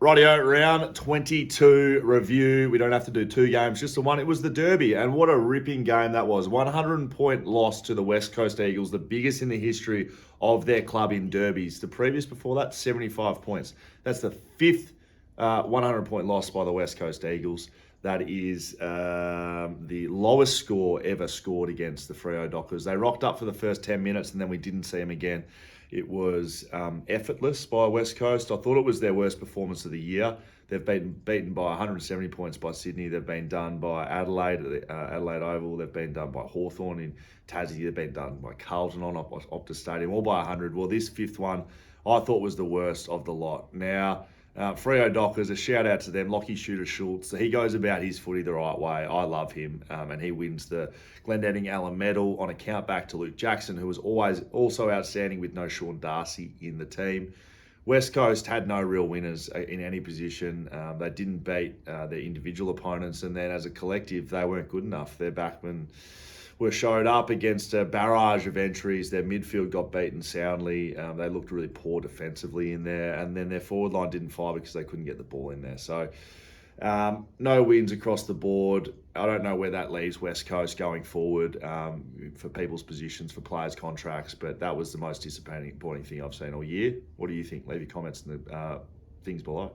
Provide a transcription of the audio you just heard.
Rightio, round 22 review. We don't have to do two games, just the one. It was the Derby, and what a ripping game that was. 100-point loss to the West Coast Eagles, the biggest in the history of their club in derbies. The previous before that, 75 points. That's the fifth 100-point loss by the West Coast Eagles. That is the lowest score ever scored against the Freo Dockers. They rocked up for the first 10 minutes, and then we didn't see them again. It was effortless by West Coast. I thought it was their worst performance of the year. They've been beaten by 170 points by Sydney. They've been done by Adelaide at Adelaide Oval. They've been done by Hawthorn in Tassie. They've been done by Carlton on Optus Stadium, all by 100. Well, this fifth one I thought was the worst of the lot. Now, Freo Dockers, a shout out to them. Lockie Shooter Schultz, he goes about his footy the right way. I love him, and he wins the Glendenning Allen Medal on a count back to Luke Jackson, who was always also outstanding with no Sean Darcy in the team. West Coast had no real winners in any position. They didn't beat their individual opponents, and then as a collective, they weren't good enough. Their backmen were showed up against a barrage of entries. Their midfield got beaten soundly. They looked really poor defensively in there, and then their forward line didn't fire because they couldn't get the ball in there. So no wins across the board. I don't know where that leaves West Coast going forward for people's positions, for players' contracts, but that was the most disappointing thing I've seen all year. What do you think? Leave your comments in the things below.